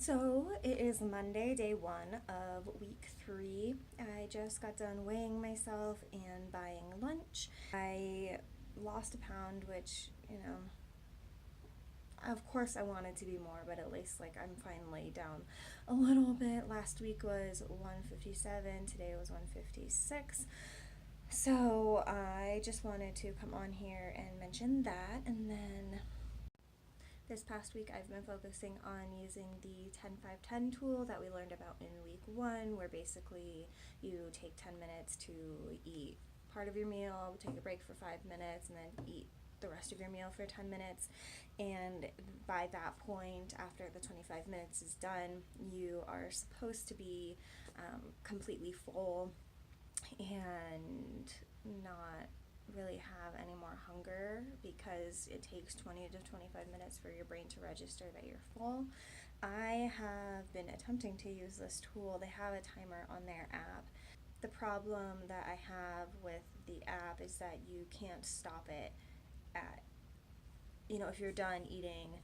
So it is Monday, day one of week 3. I just got done weighing myself and buying lunch. I lost a pound, which, of course I wanted to be more, but at least I'm finally down a little bit. Last week was 157, today was 156. So I just wanted to come on here and mention that, and then this past week, I've been focusing on using the 10-5-10 tool that we learned about in week 1, where basically you take 10 minutes to eat part of your meal, take a break for 5 minutes, and then eat the rest of your meal for 10 minutes. And by that point, after the 25 minutes is done, you are supposed to be completely full and not really have any more hunger, because it takes 20 to 25 minutes for your brain to register that you're full. I have been attempting to use this tool. They have a timer on their app. The problem that I have with the app is that you can't stop it at, if you're done eating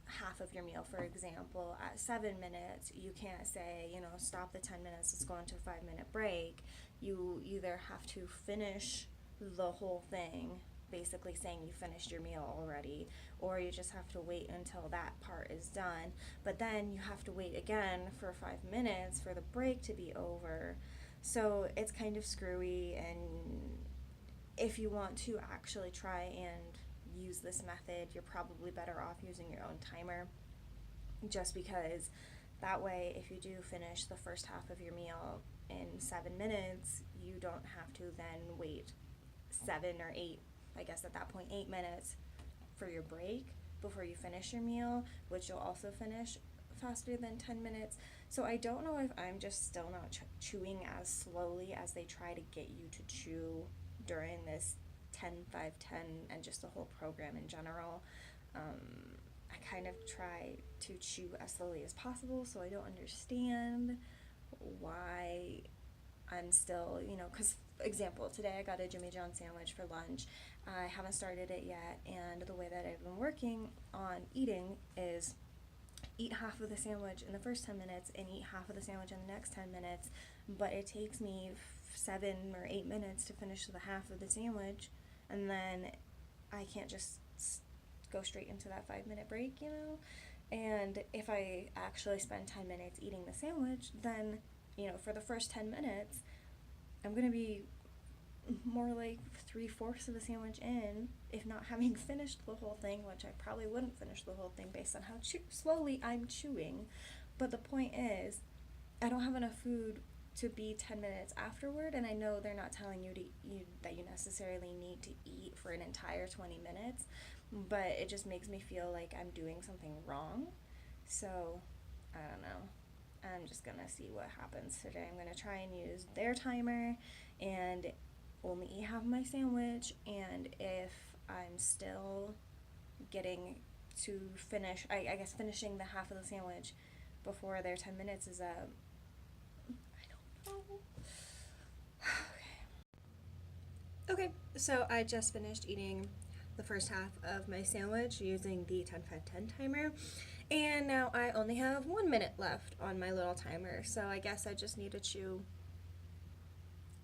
half of your meal, for example, at 7 minutes, you can't say, stop the 10 minutes, let's go into a 5-minute break. You either have to finish the whole thing, basically saying you finished your meal already, or you just have to wait until that part is done. But then you have to wait again for 5 minutes for the break to be over. So it's kind of screwy, and if you want to actually try and use this method, you're probably better off using your own timer, just because that way, if you do finish the first half of your meal in 7 minutes, you don't have to then wait 7 or 8, I guess at that point 8 minutes for your break before you finish your meal, which you'll also finish faster than 10 minutes. So I don't know if I'm just still not chewing as slowly as they try to get you to chew during this 10-5-10 and just the whole program in general. I kind of try to chew as slowly as possible, so I don't understand why I'm still, because, example, today I got a Jimmy John sandwich for lunch. I haven't started it yet, and the way that I've been working on eating is eat half of the sandwich in the first 10 minutes and eat half of the sandwich in the next 10 minutes, but it takes me 7 or 8 minutes to finish the half of the sandwich, and then I can't just go straight into that 5-minute break, And if I actually spend 10 minutes eating the sandwich, then, for the first 10 minutes, I'm going to be more like 3/4 of the sandwich in, if not having finished the whole thing, which I probably wouldn't finish the whole thing based on how slowly I'm chewing. But the point is, I don't have enough food to be 10 minutes afterward, and I know they're not telling you that you necessarily need to eat for an entire 20 minutes, but it just makes me feel like I'm doing something wrong. So, I don't know. I'm just gonna see what happens today. I'm gonna try and use their timer and only eat half of my sandwich, and if I'm still getting to finish, I guess finishing the half of the sandwich before their 10 minutes is up, I don't know. Okay, so I just finished eating the first half of my sandwich using the 10-5-10 timer, and now I only have 1 minute left on my little timer, so I guess I just need to chew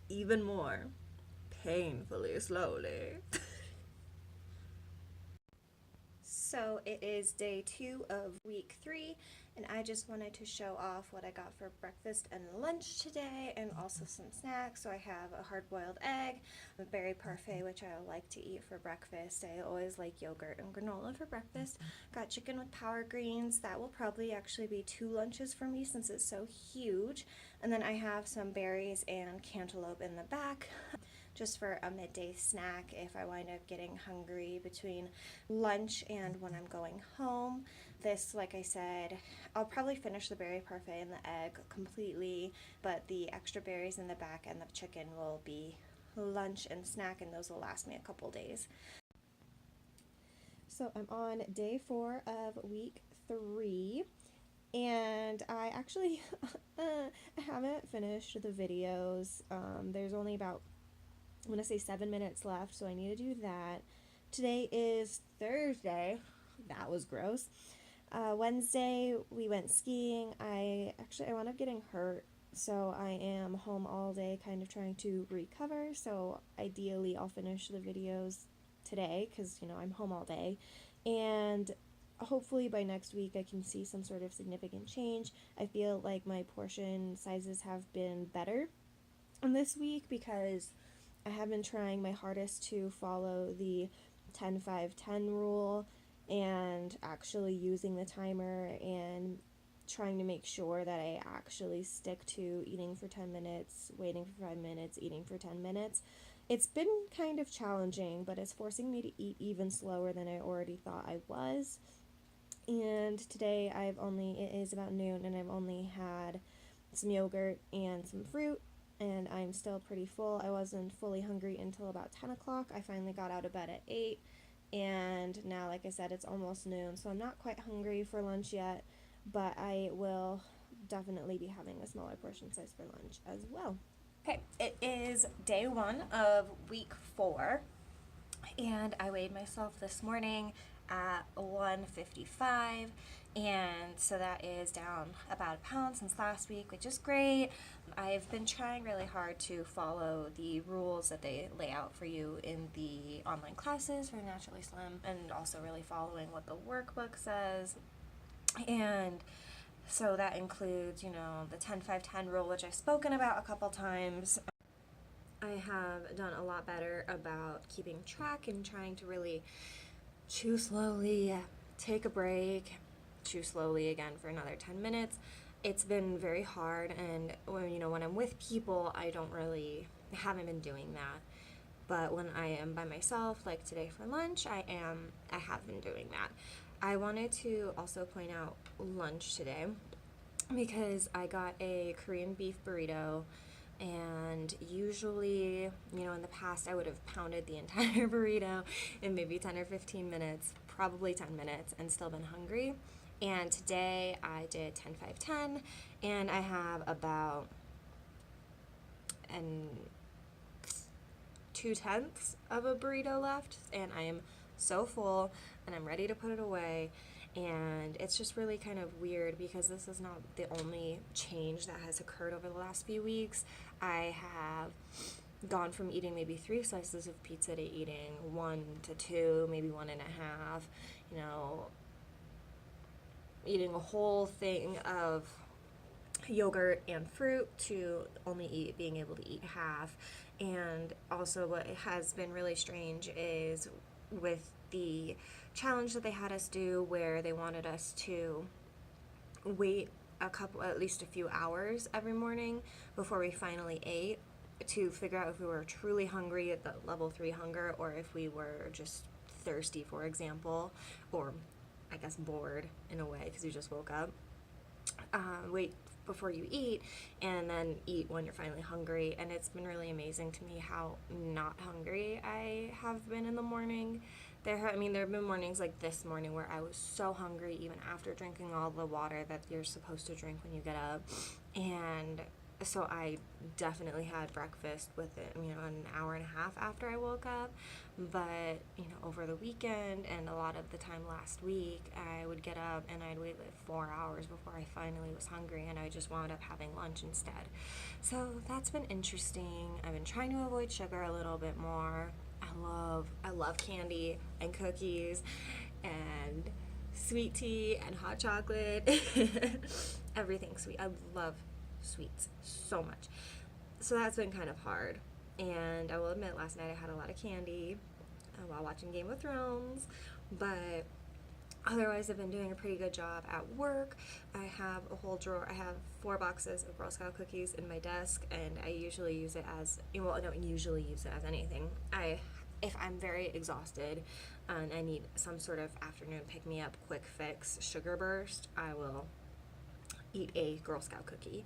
even more painfully slowly. So it is day 2 of week 3, and I just wanted to show off what I got for breakfast and lunch today, and also some snacks. So I have a hard-boiled egg, a berry parfait, which I like to eat for breakfast. I always like yogurt and granola for breakfast. Got chicken with power greens. That will probably actually be 2 lunches for me since it's so huge. And then I have some berries and cantaloupe in the back, just for a midday snack if I wind up getting hungry between lunch and when I'm going home. This, like I said, I'll probably finish the berry parfait and the egg completely, but the extra berries in the back and the chicken will be lunch and snack, and those will last me a couple days. So I'm on day 4 of week 3, and I actually haven't finished the videos. There's only about, I'm going to say 7 minutes left, so I need to do that. Today is Thursday. That was gross. Wednesday we went skiing. I wound up getting hurt, so I am home all day kind of trying to recover. So ideally I'll finish the videos today because I'm home all day, and hopefully by next week I can see some sort of significant change. I feel like my portion sizes have been better this week because I have been trying my hardest to follow the 10-5-10 rule and actually using the timer and trying to make sure that I actually stick to eating for 10 minutes, waiting for 5 minutes, eating for 10 minutes. It's been kind of challenging, but it's forcing me to eat even slower than I already thought I was. And today it is about noon and I've only had some yogurt and some fruit, and I'm still pretty full. I wasn't fully hungry until about 10 o'clock. I finally got out of bed at 8, and now, like I said, it's almost noon, so I'm not quite hungry for lunch yet, but I will definitely be having a smaller portion size for lunch as well. Okay, it is day 1 of week 4, and I weighed myself this morning at 155, and so that is down about a pound since last week, which is great. I've been trying really hard to follow the rules that they lay out for you in the online classes for Naturally Slim, and also really following what the workbook says. And so that includes, the 10-5-10 rule, which I've spoken about a couple times. I have done a lot better about keeping track and trying to really chew slowly, take a break, chew slowly again for another 10 minutes. It's been very hard, and when I'm with people, I haven't been doing that. But when I am by myself, like today for lunch, I have been doing that. I wanted to also point out lunch today because I got a Korean beef burrito. And usually, in the past, I would have pounded the entire burrito in maybe 10 or 15 minutes, probably 10 minutes, and still been hungry. And today I did 10-5-10, and I have about 2/10 of a burrito left, and I am so full, and I'm ready to put it away. And it's just really kind of weird because this is not the only change that has occurred over the last few weeks. I have gone from eating maybe 3 slices of pizza to eating 1 to 2, maybe 1.5, eating a whole thing of yogurt and fruit to only being able to eat half. And also what has been really strange is with the challenge that they had us do, where they wanted us to wait at least a few hours every morning before we finally ate to figure out if we were truly hungry at the level 3 hunger, or if we were just thirsty, for example, or I guess bored in a way because you just woke up. Wait before you eat, and then eat when you're finally hungry. And it's been really amazing to me how not hungry I have been in the morning. There have been mornings like this morning where I was so hungry even after drinking all the water that you're supposed to drink when you get up. And so I definitely had breakfast within, an hour and a half after I woke up. But, over the weekend and a lot of the time last week, I would get up and I'd wait like 4 hours before I finally was hungry, and I just wound up having lunch instead. So that's been interesting. I've been trying to avoid sugar a little bit more. I love candy and cookies and sweet tea and hot chocolate. Everything sweet. I love sweets so much. So that's been kind of hard. And I will admit, last night I had a lot of candy while watching Game of Thrones, but otherwise I've been doing a pretty good job at work. I have a whole drawer. I have 4 boxes of Girl Scout cookies in my desk, and I usually use it as, I don't usually use it as anything. If I'm very exhausted and I need some sort of afternoon pick-me-up, quick fix, sugar burst, I will eat a Girl Scout cookie.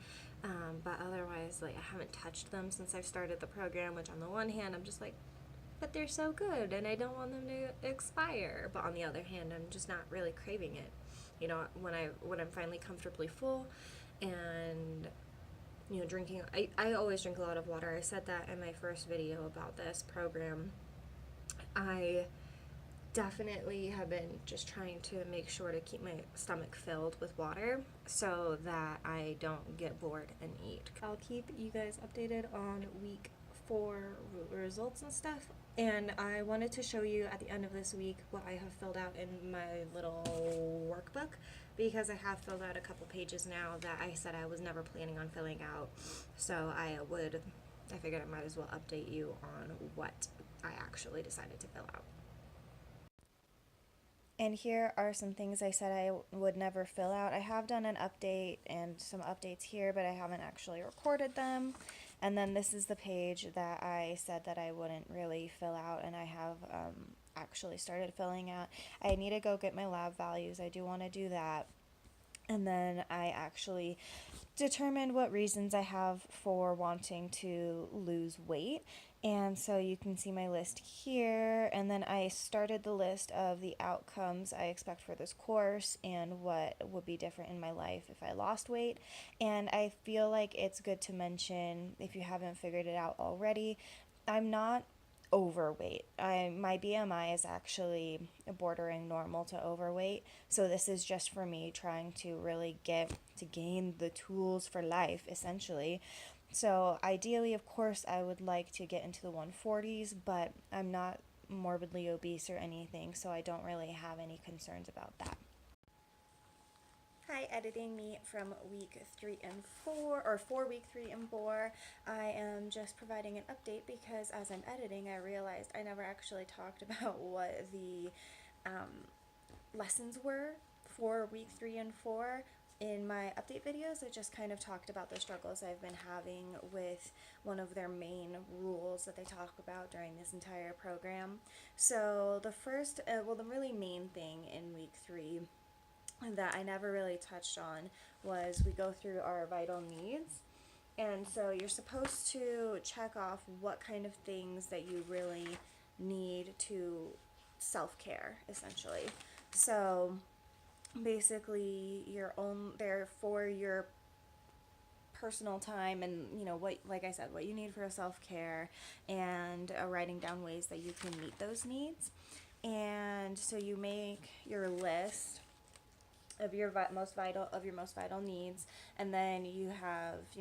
But otherwise, I haven't touched them since I started the program, which on the one hand, I'm just like, but they're so good and I don't want them to expire. But on the other hand, I'm just not really craving it. When I'm finally comfortably full and, drinking, I always drink a lot of water. I said that in my first video about this program. I definitely have been just trying to make sure to keep my stomach filled with water so that I don't get bored and eat. I'll keep you guys updated on week 4 results and stuff. And I wanted to show you at the end of this week what I have filled out in my little workbook, because I have filled out a couple pages now that I said I was never planning on filling out. So I figured I might as well update you on what I actually decided to fill out. And here are some things I said I would never fill out. I have done an update and some updates here, but I haven't actually recorded them. And then this is the page that I said that I wouldn't really fill out, and I have actually started filling out. I need to go get my lab values. I do want to do that. And then I actually determined what reasons I have for wanting to lose weight. And so you can see my list here. And then I started the list of the outcomes I expect for this course and what would be different in my life if I lost weight. And I feel like it's good to mention, if you haven't figured it out already, I'm not overweight. My BMI is actually bordering normal to overweight. So this is just for me trying to really gain the tools for life, essentially. So ideally, of course, I would like to get into the 140s, but I'm not morbidly obese or anything, so I don't really have any concerns about that. Hi, editing me from week 3 and 4, or for week 3 and 4. I am just providing an update because as I'm editing, I realized I never actually talked about what the lessons were for week 3 and 4. In my update videos, I just kind of talked about the struggles I've been having with one of their main rules that they talk about during this entire program. So the first, the really main thing in week 3 that I never really touched on was we go through our vital needs. And so you're supposed to check off what kind of things that you really need to self-care, essentially. So basically they're for your personal time, and what, like I said, what you need for self-care, and writing down ways that you can meet those needs. And so you make your list of your most vital needs, and then you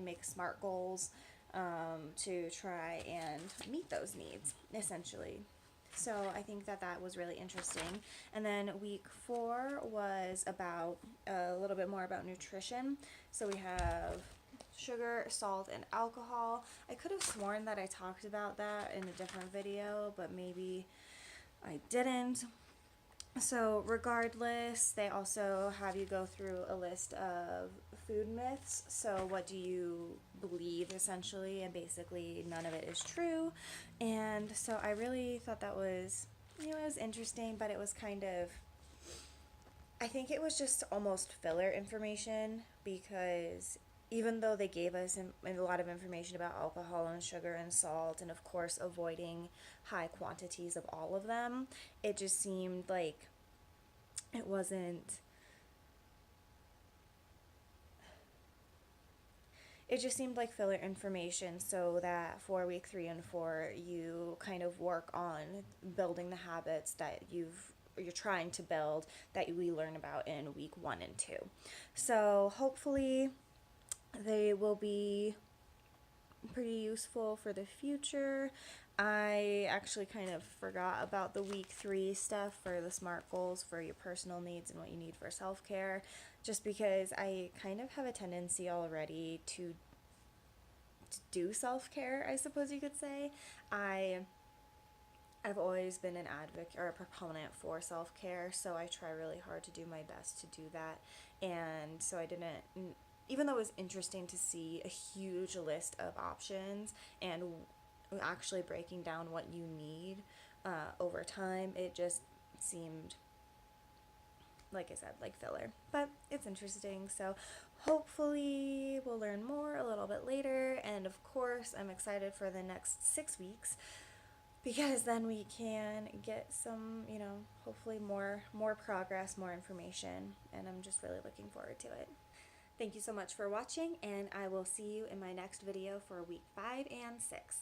make SMART goals to try and meet those needs, essentially. So I think that was really interesting. And then week 4 was about a little bit more about nutrition. So we have sugar, salt, and alcohol. I could have sworn that I talked about that in a different video, but maybe I didn't. So regardless, they also have you go through a list of food myths. So what do you believe, essentially, and basically none of it is true. And so I really thought that was, it was interesting, but it was kind of, I think it was just almost filler information, because even though they gave us a lot of information about alcohol and sugar and salt, and of course avoiding high quantities of all of them, it just seemed like it just seemed like filler information, so that for week 3 and 4 you kind of work on building the habits that you're trying to build, that we learn about in week 1 and 2. So hopefully they will be pretty useful for the future. I actually kind of forgot about the week 3 stuff for the SMART goals for your personal needs and what you need for self-care, just because I kind of have a tendency already to do self-care, I suppose you could say. I've always been an advocate or a proponent for self-care, so I try really hard to do my best to do that. And so I didn't, even though it was interesting to see a huge list of options and actually breaking down what you need over time, it just seemed, like I said, like filler. But it's interesting, so hopefully we'll learn more a little bit later. And of course, I'm excited for the next 6 weeks, because then we can get some, hopefully more progress, more information, and I'm just really looking forward to it. Thank you so much for watching, and I will see you in my next video for week 5 and 6.